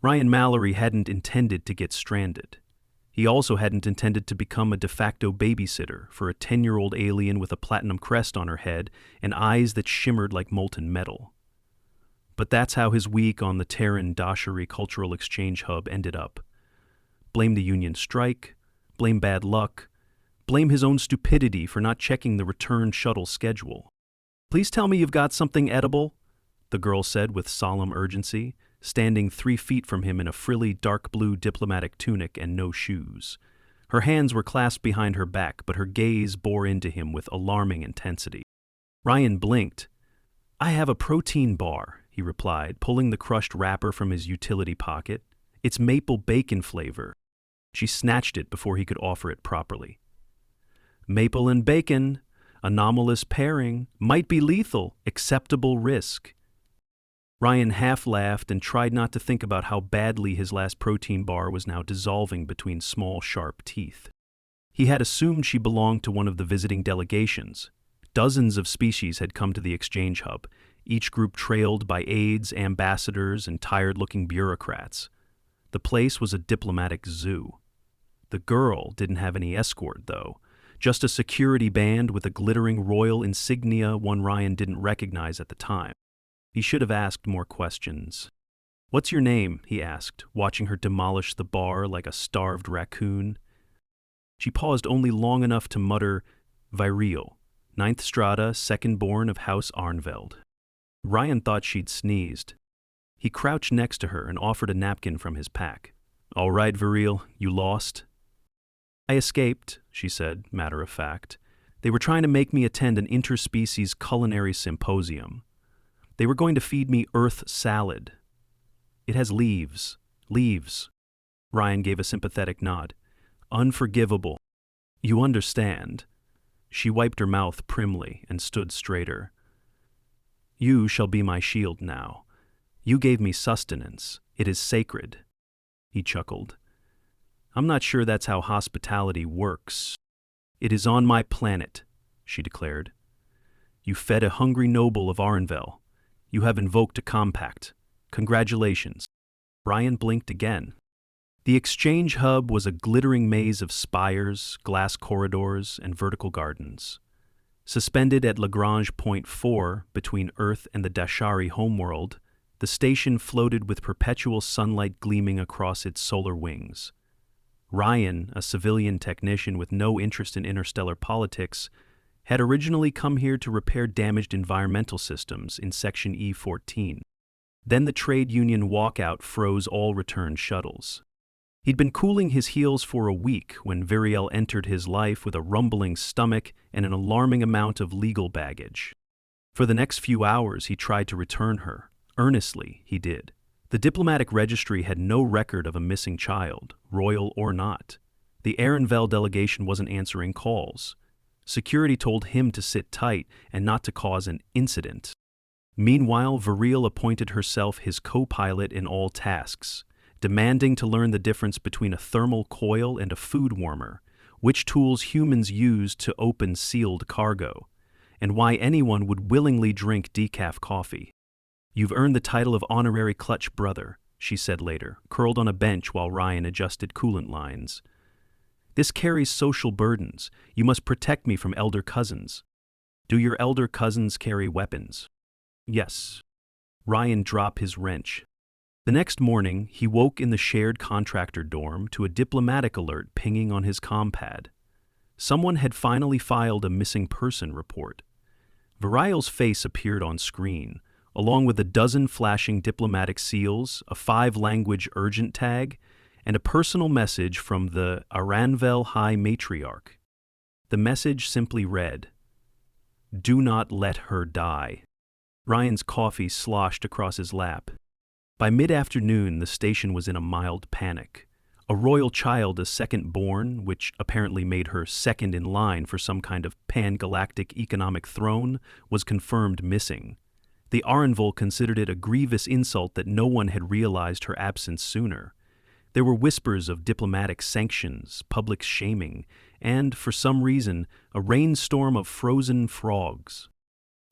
Ryan Mallory hadn't intended to get stranded. He also hadn't intended to become a de facto babysitter for a 10-year-old alien with a platinum crest on her head and eyes that shimmered like molten metal. But that's how his week on the Terran Dashari Cultural Exchange Hub ended up. Blame the union strike, blame bad luck, blame his own stupidity for not checking the return shuttle schedule. "Please tell me you've got something edible," the girl said with solemn urgency, standing 3 feet from him in a frilly dark blue diplomatic tunic and no shoes. Her hands were clasped behind her back, but her gaze bore into him with alarming intensity. Ryan blinked. "I have a protein bar," he replied, pulling the crushed wrapper from his utility pocket. "It's maple bacon flavor." She snatched it before he could offer it properly. "Maple and bacon, anomalous pairing, might be lethal, acceptable risk." Ryan half laughed and tried not to think about how badly his last protein bar was now dissolving between small, sharp teeth. He had assumed she belonged to one of the visiting delegations. Dozens of species had come to the exchange hub, each group trailed by aides, ambassadors, and tired-looking bureaucrats. The place was a diplomatic zoo. The girl didn't have any escort, though, just a security band with a glittering royal insignia one Ryan didn't recognize at the time. He should have asked more questions. "What's your name?" he asked, watching her demolish the bar like a starved raccoon. She paused only long enough to mutter, "Viriel, 9th Strata, second born of House Arnveld." Ryan thought she'd sneezed. He crouched next to her and offered a napkin from his pack. "All right, Viriel, you lost?" "I escaped," she said, matter of fact. "They were trying to make me attend an interspecies culinary symposium. They were going to feed me Earth salad. It has leaves. Leaves." Ryan gave a sympathetic nod. "Unforgivable. You understand." She wiped her mouth primly and stood straighter. "You shall be my shield now. You gave me sustenance. It is sacred." He chuckled. "I'm not sure that's how hospitality works." "It is on my planet," she declared. "You fed a hungry noble of Arnvel. You have invoked a compact. Congratulations." Ryan blinked again. The exchange hub was a glittering maze of spires, glass corridors, and vertical gardens. Suspended at Lagrange Point 4 between Earth and the Dashari homeworld, the station floated with perpetual sunlight gleaming across its solar wings. Ryan, a civilian technician with no interest in interstellar politics, had originally come here to repair damaged environmental systems in Section E14. Then the trade union walkout froze all return shuttles. He'd been cooling his heels for a week when Viriel entered his life with a rumbling stomach and an alarming amount of legal baggage. For the next few hours, he tried to return her. Earnestly, he did. The diplomatic registry had no record of a missing child, royal or not. The Arnvel delegation wasn't answering calls. Security told him to sit tight and not to cause an incident. Meanwhile, Viriel appointed herself his co-pilot in all tasks, demanding to learn the difference between a thermal coil and a food warmer, which tools humans use to open sealed cargo, and why anyone would willingly drink decaf coffee. "You've earned the title of honorary clutch brother," she said later, curled on a bench while Ryan adjusted coolant lines. "This carries social burdens. You must protect me from elder cousins." "Do your elder cousins carry weapons?" "Yes." Ryan dropped his wrench. The next morning, he woke in the shared contractor dorm to a diplomatic alert pinging on his compad. Someone had finally filed a missing person report. Viriel's face appeared on screen, along with a dozen flashing diplomatic seals, a 5-language urgent tag, and a personal message from the Arnvel High Matriarch. The message simply read, "Do not let her die." Ryan's coffee sloshed across his lap. By mid-afternoon, the station was in a mild panic. A royal child, a second born, which apparently made her second in line for some kind of pan-galactic economic throne, was confirmed missing. The Arnvel considered it a grievous insult that no one had realized her absence sooner. There were whispers of diplomatic sanctions, public shaming, and, for some reason, a rainstorm of frozen frogs.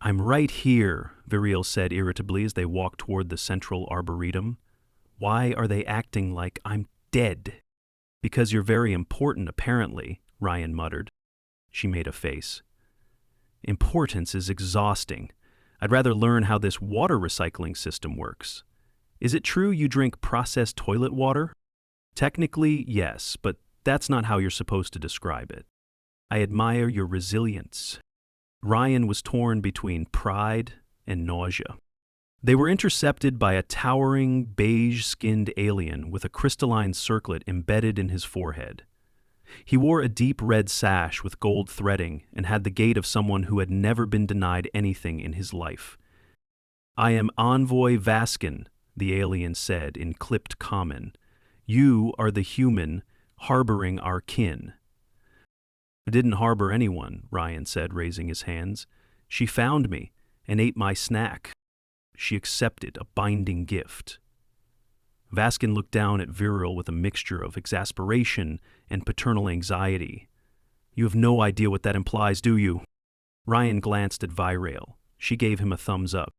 "I'm right here," Viriel said irritably as they walked toward the central arboretum. Why are they acting like I'm dead? Because you're very important, apparently, Ryan muttered. She made a face. Importance is exhausting. I'd rather learn how this water recycling system works. Is it true you drink processed toilet water? Technically, yes, but that's not how you're supposed to describe it. I admire your resilience. Ryan was torn between pride and nausea. They were intercepted by a towering, beige-skinned alien with a crystalline circlet embedded in his forehead. He wore a deep red sash with gold threading and had the gait of someone who had never been denied anything in his life. I am Envoy Vaskin, the alien said in clipped common. You are the human harboring our kin. I didn't harbor anyone, Ryan said, raising his hands. She found me and ate my snack. She accepted a binding gift. Vaskin looked down at Virial with a mixture of exasperation and paternal anxiety. You have no idea what that implies, do you? Ryan glanced at Virial. She gave him a thumbs up.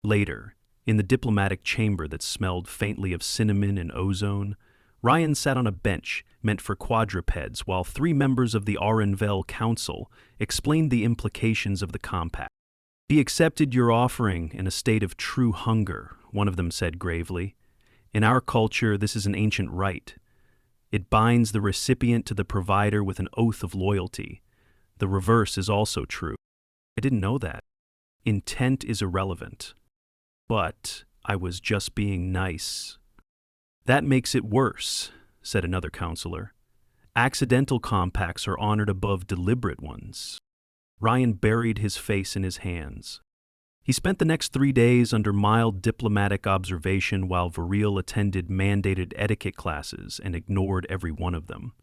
Later, in the diplomatic chamber that smelled faintly of cinnamon and ozone, Ryan sat on a bench meant for quadrupeds while 3 members of the Arenvel Council explained the implications of the compact. He accepted your offering in a state of true hunger, one of them said gravely. In our culture, this is an ancient rite. It binds the recipient to the provider with an oath of loyalty. The reverse is also true. I didn't know that. Intent is irrelevant. But I was just being nice. That makes it worse, said another counselor. Accidental compacts are honored above deliberate ones. Ryan buried his face in his hands. He spent the next 3 days under mild diplomatic observation while Virial attended mandated etiquette classes and ignored every one of them.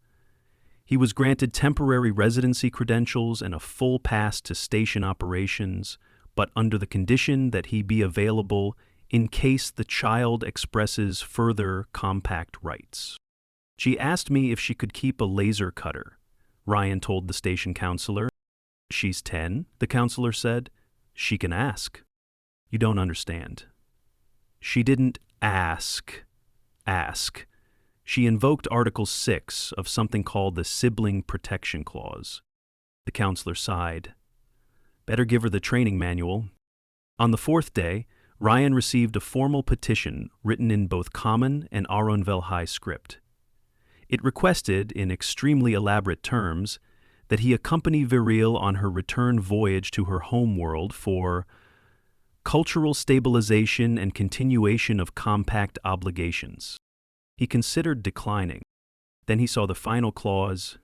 He was granted temporary residency credentials and a full pass to station operations, but under the condition that he be available in case the child expresses further compact rights. She asked me if she could keep a laser cutter, Ryan told the station counselor. She's 10, the counselor said. She can ask. You don't understand. She didn't ask. She invoked Article 6 of something called the Sibling Protection Clause. The counselor sighed. Better give her the training manual. On the 4th day, Ryan received a formal petition written in both Common and Aronvel High script. It requested, in extremely elaborate terms, that he accompany Virial on her return voyage to her home world for cultural stabilization and continuation of compact obligations. He considered declining. Then he saw the final clause.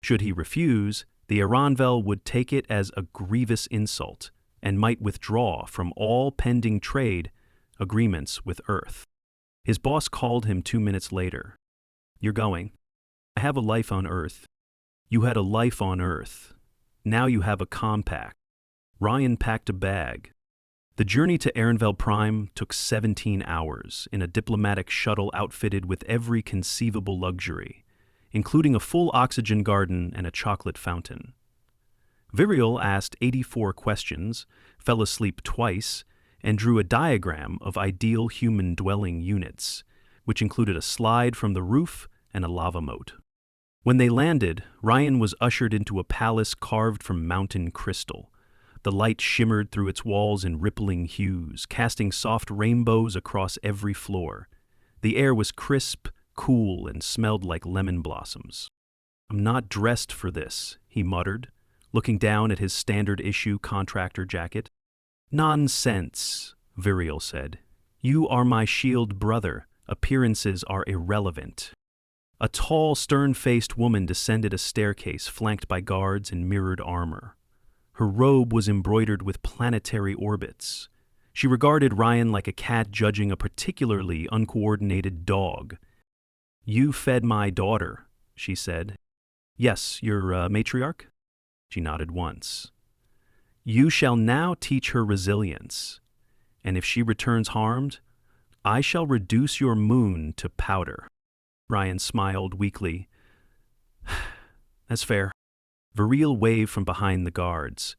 Should he refuse, the Aronvel would take it as a grievous insult and might withdraw from all pending trade agreements with Earth. His boss called him 2 minutes later. You're going. I have a life on Earth. You had a life on Earth. Now you have a compact. Ryan packed a bag. The journey to Arenvel Prime took 17 hours in a diplomatic shuttle outfitted with every conceivable luxury, including a full oxygen garden and a chocolate fountain. Virial asked 84 questions, fell asleep twice, and drew a diagram of ideal human dwelling units, which included a slide from the roof and a lava moat. When they landed, Ryan was ushered into a palace carved from mountain crystal. The light shimmered through its walls in rippling hues, casting soft rainbows across every floor. The air was crisp, cool, and smelled like lemon blossoms. I'm not dressed for this, he muttered, looking down at his standard-issue contractor jacket. Nonsense, Virial said. You are my shield brother. Appearances are irrelevant. A tall, stern-faced woman descended a staircase flanked by guards in mirrored armor. Her robe was embroidered with planetary orbits. She regarded Ryan like a cat judging a particularly uncoordinated dog. You fed my daughter, she said. Yes, your matriarch? She nodded once. You shall now teach her resilience, and if she returns harmed, I shall reduce your moon to powder. Ryan smiled weakly. That's fair. Virial waved from behind the guards.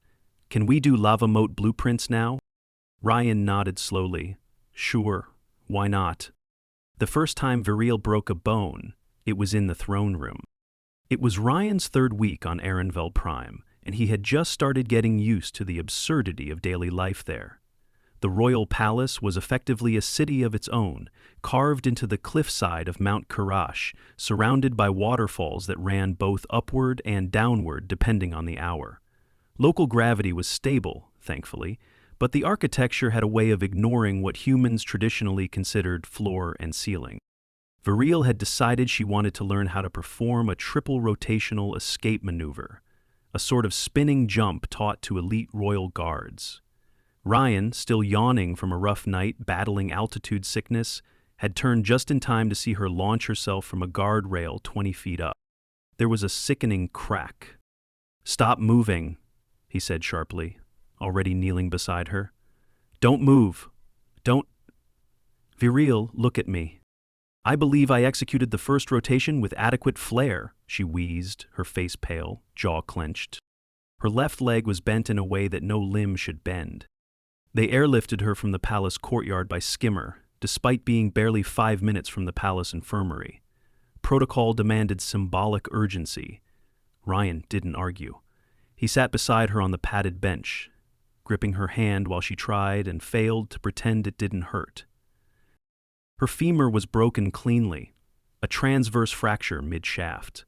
Can we do lava moat blueprints now? Ryan nodded slowly. Sure, why not? The first time Viriel broke a bone, it was in the throne room. It was Ryan's third week on Arenvel Prime, and he had just started getting used to the absurdity of daily life there. The royal palace was effectively a city of its own, carved into the cliffside of Mount Karash, surrounded by waterfalls that ran both upward and downward depending on the hour. Local gravity was stable, thankfully, but the architecture had a way of ignoring what humans traditionally considered floor and ceiling. Viriel had decided she wanted to learn how to perform a triple rotational escape maneuver, a sort of spinning jump taught to elite royal guards. Ryan, still yawning from a rough night battling altitude sickness, had turned just in time to see her launch herself from a guardrail 20 feet up. There was a sickening crack. "Stop moving," he said sharply, already kneeling beside her. "Don't move. Don't." "Viriel, look at me. I believe I executed the first rotation with adequate flair," she wheezed, her face pale, jaw clenched. Her left leg was bent in a way that no limb should bend. They airlifted her from the palace courtyard by skimmer, despite being barely 5 minutes from the palace infirmary. Protocol demanded symbolic urgency. Ryan didn't argue. He sat beside her on the padded bench, gripping her hand while she tried and failed to pretend it didn't hurt. Her femur was broken cleanly, a transverse fracture mid-shaft.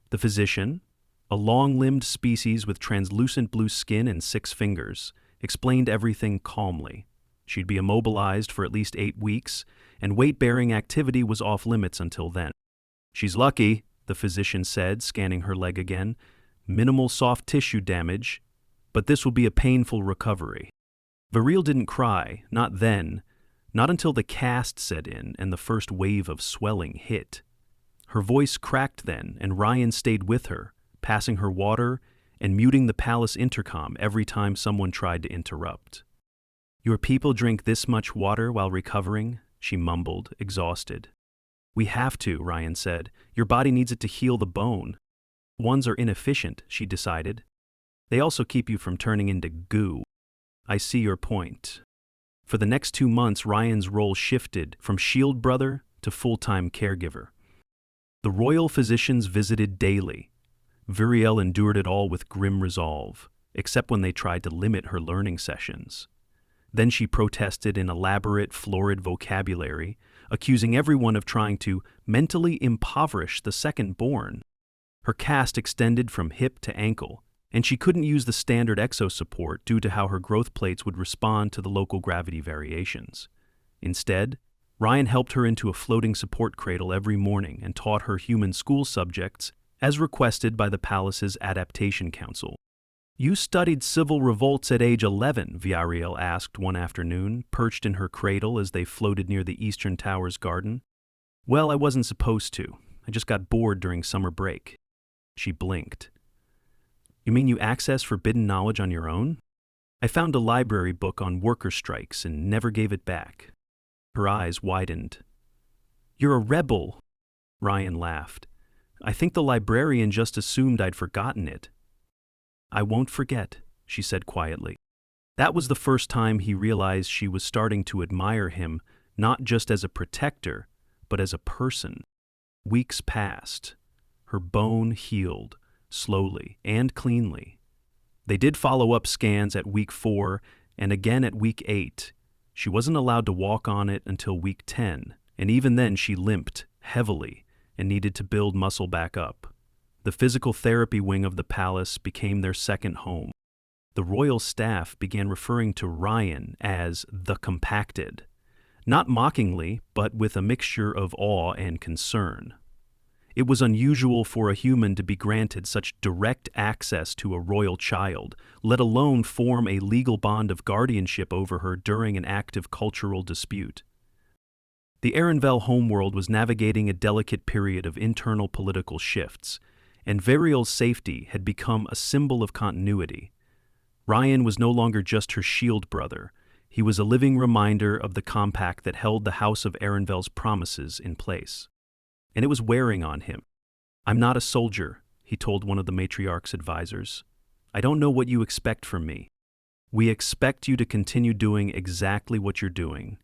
The physician, a long-limbed species with translucent blue skin and 6 fingers, explained everything calmly. She'd be immobilized for at least 8 weeks, and weight-bearing activity was off-limits until then. "She's lucky," the physician said, scanning her leg again. "Minimal soft tissue damage, but this will be a painful recovery." Viriel didn't cry, not then, not until the cast set in and the first wave of swelling hit. Her voice cracked then, and Ryan stayed with her, passing her water and muting the palace intercom every time someone tried to interrupt. "Your people drink this much water while recovering?" she mumbled, exhausted. "We have to," Ryan said. "Your body needs it to heal the bone." "Ones are inefficient," she decided. "They also keep you from turning into goo." "I see your point." For the next 2 months, Ryan's role shifted from shield brother to full-time caregiver. The royal physicians visited daily. Viriel endured it all with grim resolve, except when they tried to limit her learning sessions. Then she protested in elaborate, florid vocabulary, accusing everyone of trying to mentally impoverish the second-born. Her cast extended from hip to ankle, and she couldn't use the standard exo support due to how her growth plates would respond to the local gravity variations. Instead, Ryan helped her into a floating support cradle every morning and taught her human school subjects as requested by the palace's adaptation council. "You studied civil revolts at age 11, Viriel asked one afternoon, perched in her cradle as they floated near the Eastern Tower's garden. "Well, I wasn't supposed to. I just got bored during summer break." She blinked. "You mean you accessed forbidden knowledge on your own?" "I found a library book on worker strikes and never gave it back." Her eyes widened. "You're a rebel," Ryan laughed. "I think the librarian just assumed I'd forgotten it." "I won't forget," she said quietly. That was the first time he realized she was starting to admire him, not just as a protector, but as a person. Weeks passed. Her bone healed, slowly and cleanly. They did follow-up scans at week 4 and again at week 8. She wasn't allowed to walk on it until week 10, and even then she limped heavily and needed to build muscle back up. The physical therapy wing of the palace became their second home. The royal staff began referring to Ryan as the compacted, not mockingly, but with a mixture of awe and concern. It was unusual for a human to be granted such direct access to a royal child, let alone form a legal bond of guardianship over her during an active cultural dispute. The Arenvel homeworld was navigating a delicate period of internal political shifts, and Viriel's safety had become a symbol of continuity. Ryan was no longer just her shield brother. He was a living reminder of the compact that held the House of Arenvel's promises in place. And it was wearing on him. "I'm not a soldier," he told one of the matriarch's advisors. "I don't know what you expect from me. We expect you to continue doing exactly what you're doing.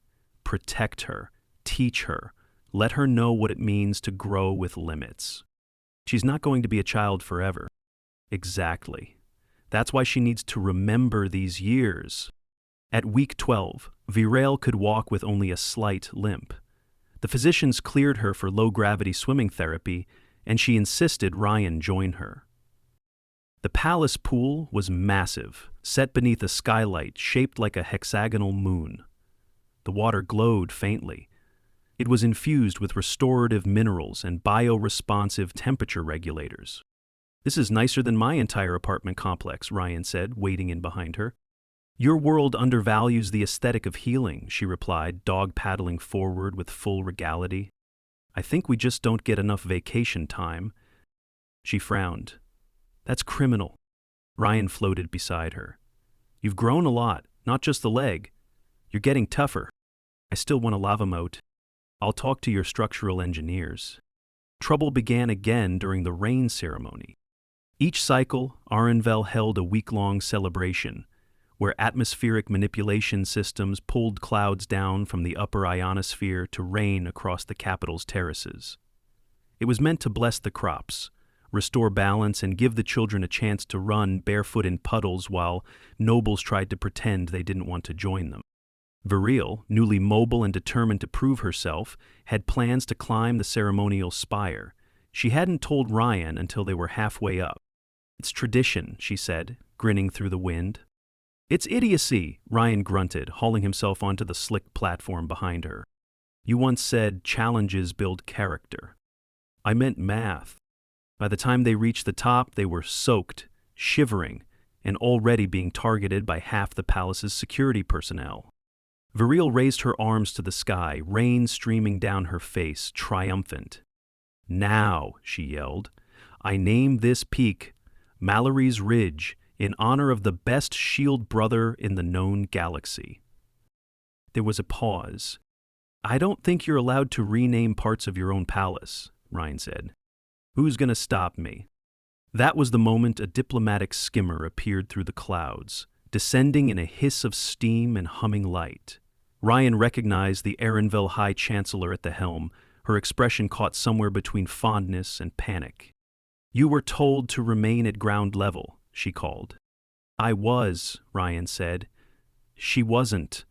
Protect her, teach her, Let her know what it means to grow with limits. She's not going to be a child forever. Exactly. That's why she needs to remember these years. At week 12, Virel could walk with only a slight limp. The physicians cleared her for low-gravity swimming therapy, and she insisted Ryan join her. The palace pool was massive, set beneath a skylight shaped like a hexagonal moon. The water glowed faintly. It was infused with restorative minerals and bioresponsive temperature regulators. "This is nicer than my entire apartment complex," Ryan said, wading in behind her. "Your world undervalues the aesthetic of healing," she replied, dog-paddling forward with full regality. "I think we just don't get enough vacation time." She frowned. "That's criminal." Ryan floated beside her. "You've grown a lot, not just the leg. You're getting tougher. I still want a lava moat. I'll talk to your structural engineers." Trouble began again during the rain ceremony. Each cycle, Arenvel held a week-long celebration, where atmospheric manipulation systems pulled clouds down from the upper ionosphere to rain across the capital's terraces. It was meant to bless the crops, restore balance, and give the children a chance to run barefoot in puddles while nobles tried to pretend they didn't want to join them. Virel, newly mobile and determined to prove herself, had plans to climb the ceremonial spire. She hadn't told Ryan until they were halfway up. "It's tradition," she said, grinning through the wind. "It's idiocy," Ryan grunted, hauling himself onto the slick platform behind her. "You once said challenges build character." "I meant math." By the time they reached the top, they were soaked, shivering, and already being targeted by half the palace's security personnel. Virel raised her arms to the sky, rain streaming down her face, triumphant. "Now," she yelled, "I name this peak Mallory's Ridge in honor of the best shield brother in the known galaxy." There was a pause. "I don't think you're allowed to rename parts of your own palace," Ryan said. "Who's going to stop me?" That was the moment a diplomatic skimmer appeared through the clouds, descending in a hiss of steam and humming light. Ryan recognized the Arenvel High Chancellor at the helm, her expression caught somewhere between fondness and panic. "You were told to remain at ground level," she called. "I was," Ryan said. "She wasn't."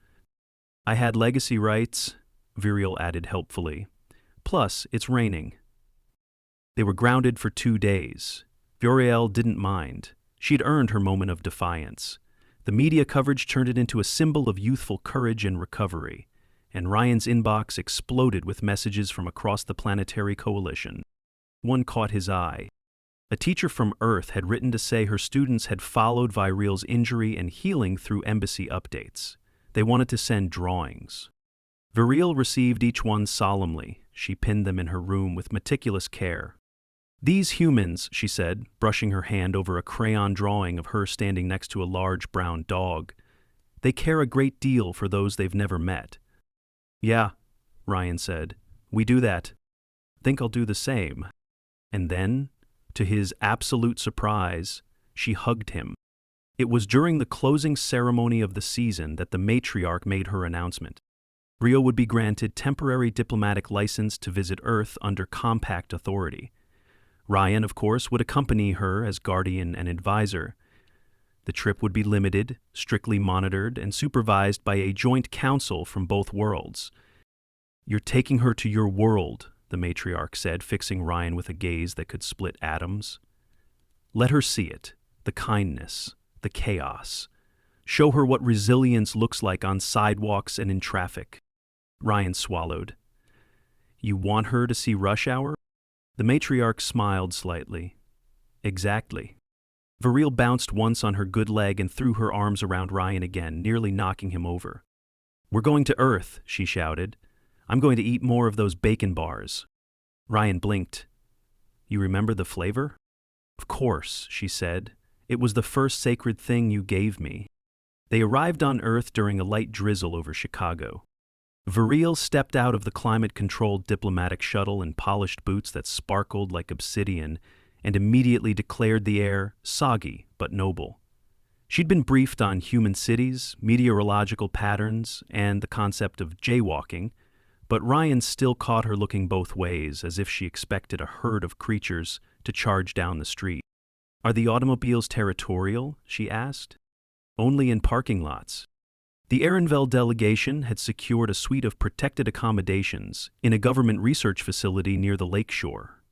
"I had legacy rights," Virel added helpfully. "Plus, it's raining." They were grounded for 2 days. Virel didn't mind. She'd earned her moment of defiance. The media coverage turned it into a symbol of youthful courage and recovery, and Ryan's inbox exploded with messages from across the planetary coalition. One caught his eye. A teacher from Earth had written to say her students had followed Virel's injury and healing through embassy updates. They wanted to send drawings. Virel received each one solemnly. She pinned them in her room with meticulous care. "These humans," she said, brushing her hand over a crayon drawing of her standing next to a large brown dog, "they care a great deal for those they've never met." "Yeah," Ryan said, "we do that. Think I'll do the same." And then, to his absolute surprise, she hugged him. It was during the closing ceremony of the season that the matriarch made her announcement. Rio would be granted temporary diplomatic license to visit Earth under compact authority. Ryan, of course, would accompany her as guardian and advisor. The trip would be limited, strictly monitored, and supervised by a joint council from both worlds. "You're taking her to your world," the matriarch said, fixing Ryan with a gaze that could split atoms. "Let her see it, the kindness, the chaos. Show her what resilience looks like on sidewalks and in traffic." Ryan swallowed. "You want her to see Rush Hour?" The matriarch smiled slightly. "Exactly." Virel bounced once on her good leg and threw her arms around Ryan again, nearly knocking him over. "We're going to Earth," she shouted. "I'm going to eat more of those bacon bars." Ryan blinked. "You remember the flavor?" "Of course," she said. "It was the first sacred thing you gave me." They arrived on Earth during a light drizzle over Chicago. Virel stepped out of the climate-controlled diplomatic shuttle in polished boots that sparkled like obsidian and immediately declared the air soggy but noble. She'd been briefed on human cities, meteorological patterns, and the concept of jaywalking, But Ryan still caught her looking both ways, as if she expected a herd of creatures to charge down the street. "Are the automobiles territorial?" she asked. "Only in parking lots." The Ehrenfeld delegation had secured a suite of protected accommodations in a government research facility near the lakeshore.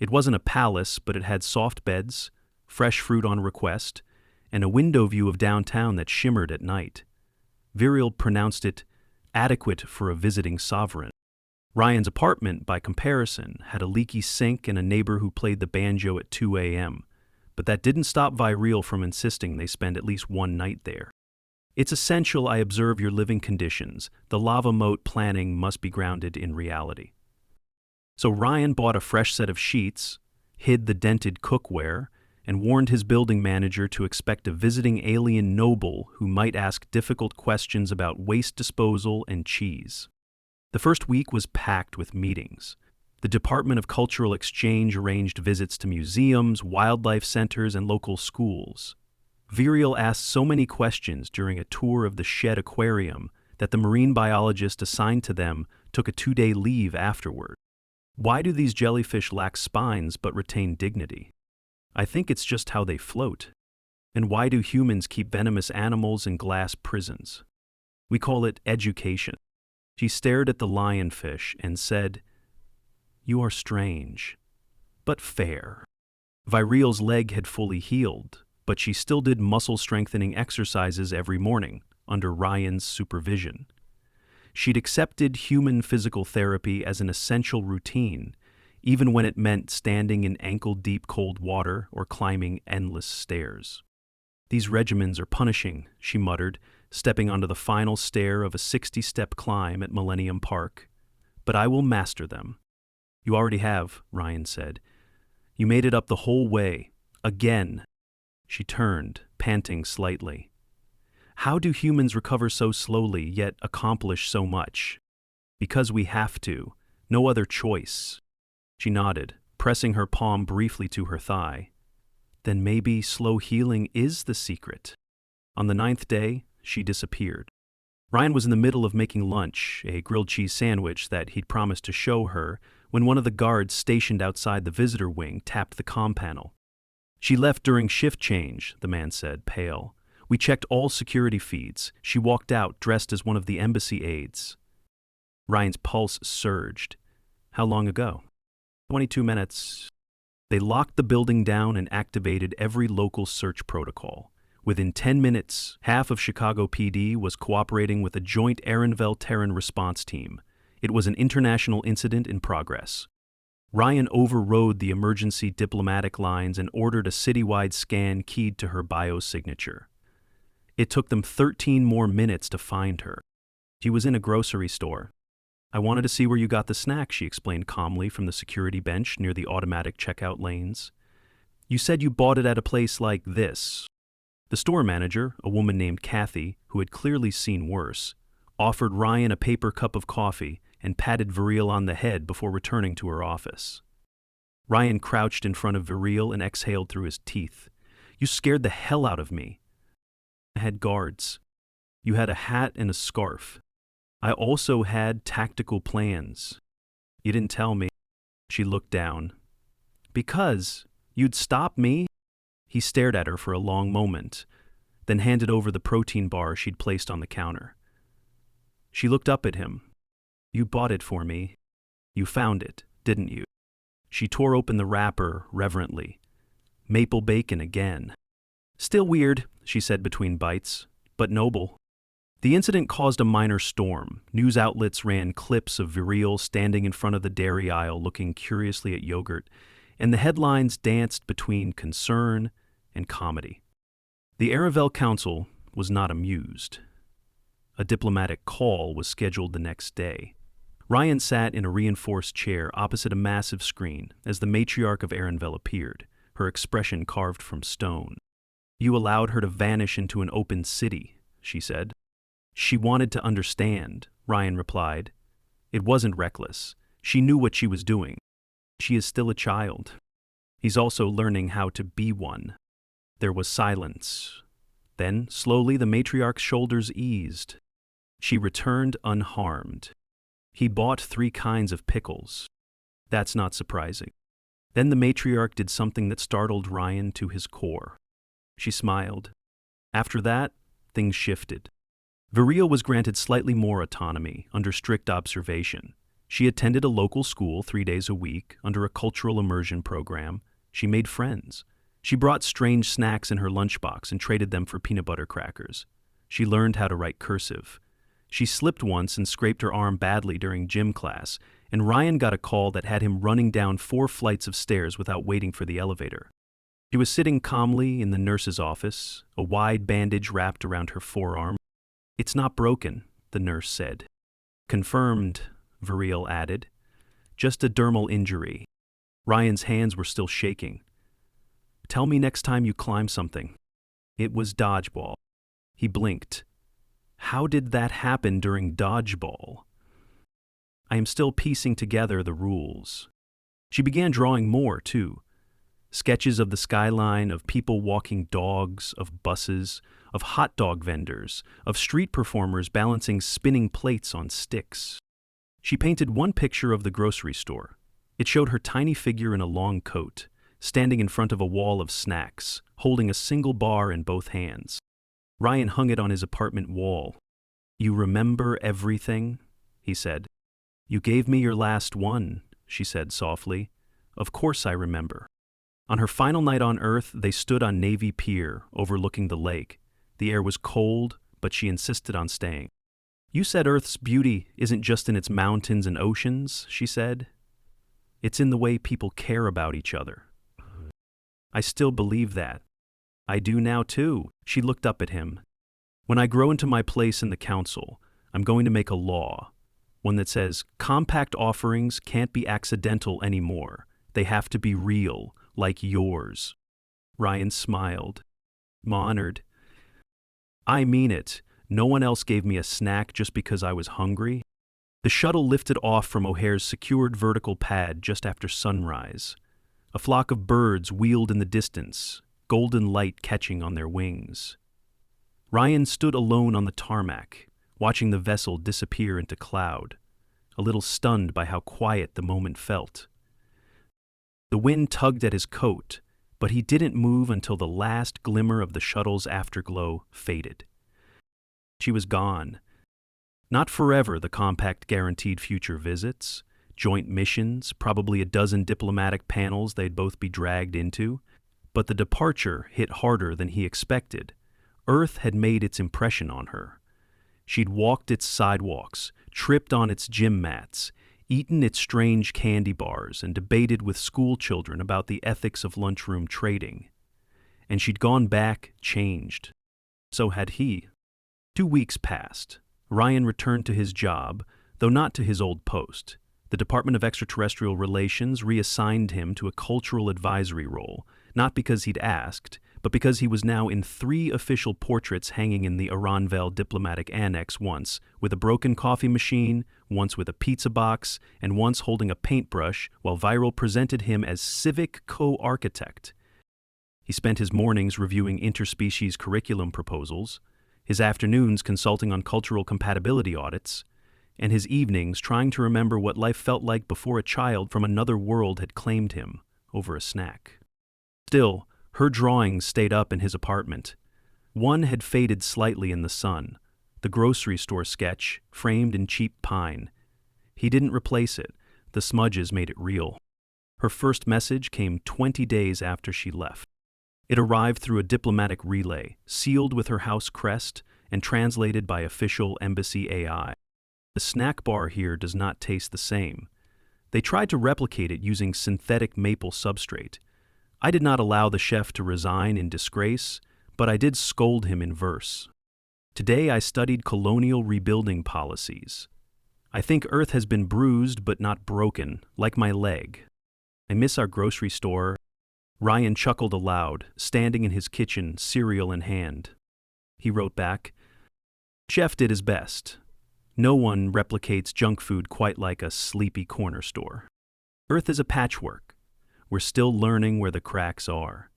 It wasn't a palace, but it had soft beds, fresh fruit on request, and a window view of downtown that shimmered at night. Virial pronounced it adequate for a visiting sovereign. Ryan's apartment, by comparison, had a leaky sink and a neighbor who played the banjo at 2 a.m., but that didn't stop Virial from insisting they spend at least one night there. "It's essential I observe your living conditions. The lava moat planning must be grounded in reality." So Ryan bought a fresh set of sheets, hid the dented cookware, and warned his building manager to expect a visiting alien noble who might ask difficult questions about waste disposal and cheese. The first week was packed with meetings. The Department of Cultural Exchange arranged visits to museums, wildlife centers, and local schools. Virial asked so many questions during a tour of the Shed Aquarium that the marine biologist assigned to them took a 2-day leave afterward. "Why do these jellyfish lack spines but retain dignity? I think it's just how they float. And why do humans keep venomous animals in glass prisons? We call it education." She stared at the lionfish and said, "You are strange, but fair." Virial's leg had fully healed, but she still did muscle-strengthening exercises every morning, under Ryan's supervision. She'd accepted human physical therapy as an essential routine, even when it meant standing in ankle-deep cold water or climbing endless stairs. "These regimens are punishing," she muttered, stepping onto the final stair of a 60-step climb at Millennium Park. "But I will master them." "You already have," Ryan said. "You made it up the whole way. Again." She turned, panting slightly. "How do humans recover so slowly, yet accomplish so much?" "Because we have to. No other choice." She nodded, pressing her palm briefly to her thigh. "Then maybe slow healing is the secret." On the 9th day, she disappeared. Ryan was in the middle of making lunch, a grilled cheese sandwich that he'd promised to show her, when one of the guards stationed outside the visitor wing tapped the comm panel. "She left during shift change," the man said, pale. "We checked all security feeds. She walked out dressed as one of the embassy aides." Ryan's pulse surged. "How long ago?" 22 minutes. They locked the building down and activated every local search protocol. Within 10 minutes, half of Chicago PD was cooperating with a joint Ehrenfeld-Terran response team. It was an international incident in progress. Ryan overrode the emergency diplomatic lines and ordered a citywide scan keyed to her biosignature. It took them 13 more minutes to find her. She was in a grocery store. "I wanted to see where you got the snack," she explained calmly from the security bench near the automatic checkout lanes. "You said you bought it at a place like this." The store manager, a woman named Kathy, who had clearly seen worse, offered Ryan a paper cup of coffee and patted Virial on the head before returning to her office. Ryan crouched in front of Virial and exhaled through his teeth. "You scared the hell out of me." "I had guards. You had a hat and a scarf. I also had tactical plans. You didn't tell me." She looked down. "Because you'd stop me?" He stared at her for a long moment, then handed over the protein bar she'd placed on the counter. She looked up at him. "You bought it for me. You found it, didn't you?" She tore open the wrapper reverently. Maple bacon again. "Still weird," she said between bites, "but noble." The incident caused a minor storm. News outlets ran clips of Virial standing in front of the dairy aisle looking curiously at yogurt, and the headlines danced between concern and comedy. The Ehrenfeld Council was not amused. A diplomatic call was scheduled the next day. Ryan sat in a reinforced chair opposite a massive screen as the matriarch of Ehrenfeld appeared, her expression carved from stone. "You allowed her to vanish into an open city," she said. "She wanted to understand," Ryan replied. "It wasn't reckless. She knew what she was doing. She is still a child. He's also learning how to be one." There was silence. Then, slowly, the matriarch's shoulders eased. She returned unharmed. He bought 3 kinds of pickles. That's not surprising. Then the matriarch did something that startled Ryan to his core. She smiled. After that, things shifted. Viril was granted slightly more autonomy, under strict observation. She attended a local school 3 days a week, under a cultural immersion program. She made friends. She brought strange snacks in her lunchbox and traded them for peanut butter crackers. She learned how to write cursive. She slipped once and scraped her arm badly during gym class, and Ryan got a call that had him running down 4 flights of stairs without waiting for the elevator. She was sitting calmly in the nurse's office, a wide bandage wrapped around her forearm. "It's not broken," the nurse said. "Confirmed," Viril added. "Just a dermal injury." Ryan's hands were still shaking. "Tell me next time you climb something." It was dodgeball. He blinked. How did that happen during dodgeball? I am still piecing together the rules. She began drawing more, too. Sketches of the skyline, of people walking dogs, of buses, of hot dog vendors, of street performers balancing spinning plates on sticks. She painted one picture of the grocery store. It showed her tiny figure in a long coat, standing in front of a wall of snacks, holding a single bar in both hands. Ryan hung it on his apartment wall. "You remember everything?" he said. "You gave me your last one," she said softly. "Of course I remember." On her final night on Earth, they stood on Navy Pier, overlooking the lake. The air was cold, but she insisted on staying. "You said Earth's beauty isn't just in its mountains and oceans," she said. "It's in the way people care about each other." "I still believe that." "I do now too." She looked up at him. "When I grow into my place in the council, I'm going to make a law. One that says compact offerings can't be accidental anymore. They have to be real, like yours." Ryan smiled. "I'm honored." "I mean it. No one else gave me a snack just because I was hungry." The shuttle lifted off from O'Hare's secured vertical pad just after sunrise. A flock of birds wheeled in the distance, golden light catching on their wings. Ryan stood alone on the tarmac, watching the vessel disappear into cloud, a little stunned by how quiet the moment felt. The wind tugged at his coat, but he didn't move until the last glimmer of the shuttle's afterglow faded. She was gone. Not forever, the compact guaranteed future visits, joint missions, probably a dozen diplomatic panels they'd both be dragged into. But the departure hit harder than he expected. Earth had made its impression on her. She'd walked its sidewalks, tripped on its gym mats, eaten its strange candy bars, and debated with school children about the ethics of lunchroom trading. And she'd gone back, changed. So had he. 2 weeks passed. Ryan returned to his job, though not to his old post. The Department of Extraterrestrial Relations reassigned him to a cultural advisory role, not because he'd asked, but because he was now in 3 official portraits hanging in the Aranvel diplomatic annex, once with a broken coffee machine, once with a pizza box, and once holding a paintbrush, while Viril presented him as civic co-architect. He spent his mornings reviewing interspecies curriculum proposals, his afternoons consulting on cultural compatibility audits, and his evenings trying to remember what life felt like before a child from another world had claimed him over a snack. Still, her drawings stayed up in his apartment. One had faded slightly in the sun, the grocery store sketch, framed in cheap pine. He didn't replace it. The smudges made it real. Her first message came 20 days after she left. It arrived through a diplomatic relay, sealed with her house crest and translated by official embassy AI. "The snack bar here does not taste the same. They tried to replicate it using synthetic maple substrate. I did not allow the chef to resign in disgrace, but I did scold him in verse. Today I studied colonial rebuilding policies. I think Earth has been bruised but not broken, like my leg. I miss our grocery store." Ryan chuckled aloud, standing in his kitchen, cereal in hand. He wrote back, "Chef did his best. No one replicates junk food quite like a sleepy corner store. Earth is a patchwork. We're still learning where the cracks are.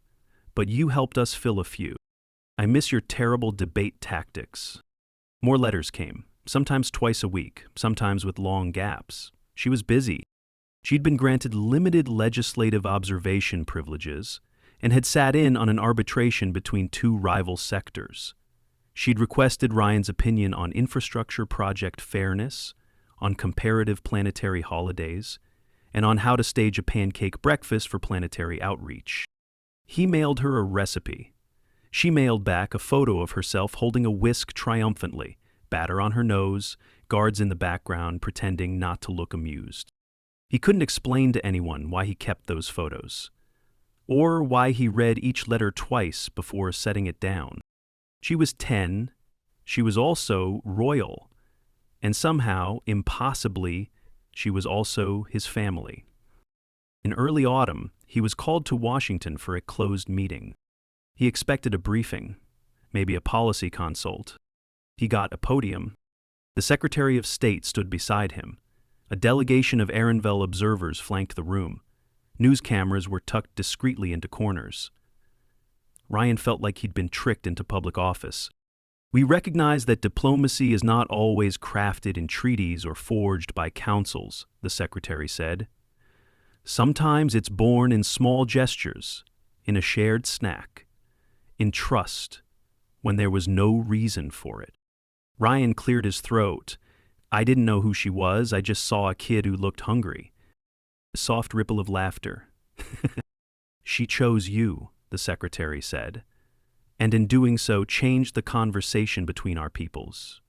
But you helped us fill a few. I miss your terrible debate tactics." More letters came. sometimes twice a week, sometimes with long gaps. She was busy. She'd been granted limited legislative observation privileges and had sat in on an arbitration between two rival sectors. She'd requested Ryan's opinion on infrastructure project fairness, on comparative planetary holidays, and on how to stage a pancake breakfast for planetary outreach. He mailed her a recipe. She mailed back a photo of herself holding a whisk triumphantly, batter on her nose, guards in the background pretending not to look amused. He couldn't explain to anyone why he kept those photos, or why he read each letter twice before setting it down. She was 10, she was also royal, and somehow, impossibly, she was also his family. In early autumn, he was called to Washington for a closed meeting. He expected a briefing, maybe a policy consult. He got a podium. The Secretary of State stood beside him. A delegation of Ehrenfeld observers flanked the room. News cameras were tucked discreetly into corners. Ryan felt like he'd been tricked into public office. We recognize that diplomacy is not always crafted in treaties or forged by councils, the secretary said. Sometimes it's born in small gestures, in a shared snack, in trust, when there was no reason for it. Ryan cleared his throat. I didn't know who she was, I just saw a kid who looked hungry. A soft ripple of laughter. She chose you, the secretary said, and in doing so changed the conversation between our peoples.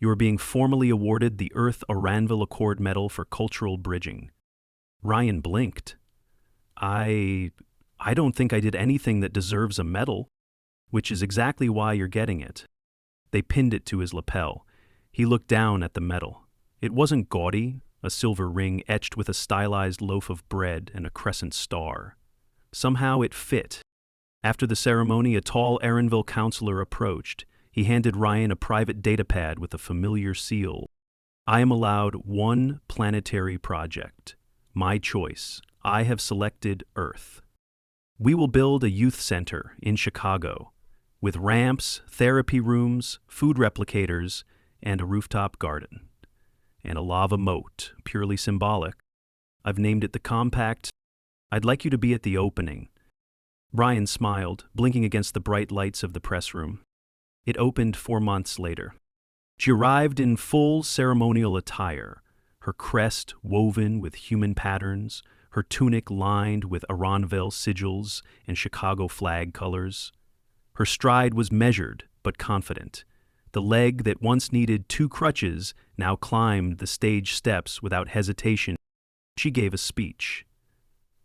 You are being formally awarded the Earth-Oranville Accord Medal for Cultural Bridging. Ryan blinked. I don't think I did anything that deserves a medal, which is exactly why you're getting it. They pinned it to his lapel. He looked down at the medal. It wasn't gaudy, a silver ring etched with a stylized loaf of bread and a crescent star. Somehow it fit. After the ceremony, a tall Ehrenville counselor approached. He handed Ryan a private datapad with a familiar seal. I am allowed one planetary project. My choice. I have selected Earth. We will build a youth center in Chicago with ramps, therapy rooms, food replicators, and a rooftop garden. And a lava moat, purely symbolic. I've named it the Compact. I'd like you to be at the opening. Ryan smiled, blinking against the bright lights of the press room. It opened 4 months later. She arrived in full ceremonial attire, her crest woven with human patterns, her tunic lined with Oranville sigils and Chicago flag colors. Her stride was measured but confident. The leg that once needed 2 crutches now climbed the stage steps without hesitation. She gave a speech.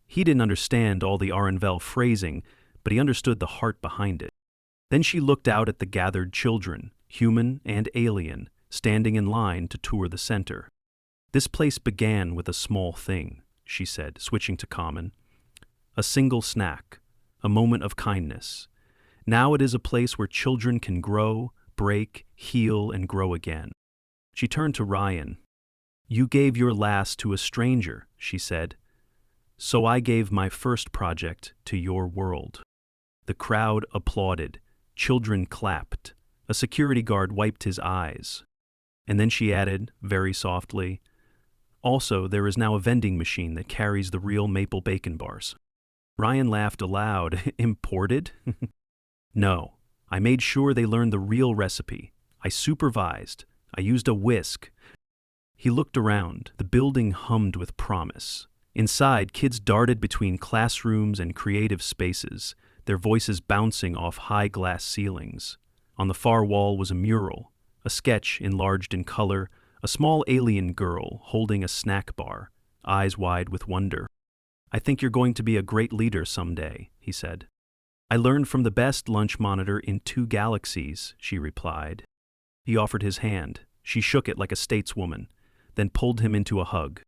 He didn't understand all the Oranville phrasing, but he understood the heart behind it. Then she looked out at the gathered children, human and alien, standing in line to tour the center. This place began with a small thing, she said, switching to common. A single snack, a moment of kindness. Now it is a place where children can grow, break, heal, and grow again. She turned to Ryan. You gave your last to a stranger, she said. So I gave my first project to your world. The crowd applauded. Children clapped. A security guard wiped his eyes. And then she added, very softly, also, there is now a vending machine that carries the real maple bacon bars. Ryan laughed aloud. Imported? No. I made sure they learned the real recipe. I supervised. I used a whisk. He looked around. The building hummed with promise. Inside, kids darted between classrooms and creative spaces, their voices bouncing off high glass ceilings. On the far wall was a mural, a sketch enlarged in color, a small alien girl holding a snack bar, eyes wide with wonder. I think you're going to be a great leader someday, he said. I learned from the best lunch monitor in 2 galaxies, she replied. He offered his hand. She shook it like a stateswoman, then pulled him into a hug.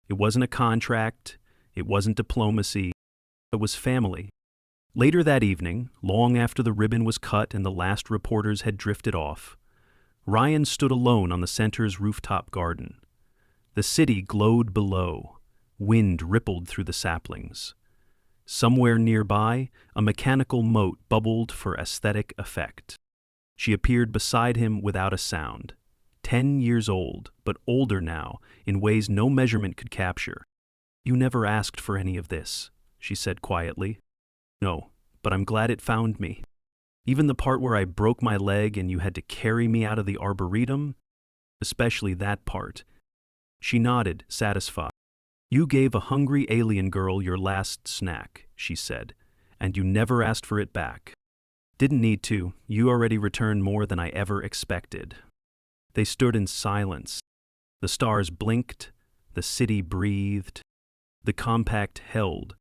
It wasn't a contract, it wasn't diplomacy, it was family. Later that evening, long after the ribbon was cut and the last reporters had drifted off, Ryan stood alone on the center's rooftop garden. The city glowed below. Wind rippled through the saplings. Somewhere nearby, a mechanical moat bubbled for aesthetic effect. She appeared beside him without a sound. 10 years old, but older now, in ways no measurement could capture. "You never asked for any of this," she said quietly. "No, but I'm glad it found me. Even the part where I broke my leg and you had to carry me out of the arboretum, especially that part." She nodded, satisfied. "You gave a hungry alien girl your last snack," she said, "and you never asked for it back." "Didn't need to. You already returned more than I ever expected." They stood in silence. The stars blinked, the city breathed. The compact held,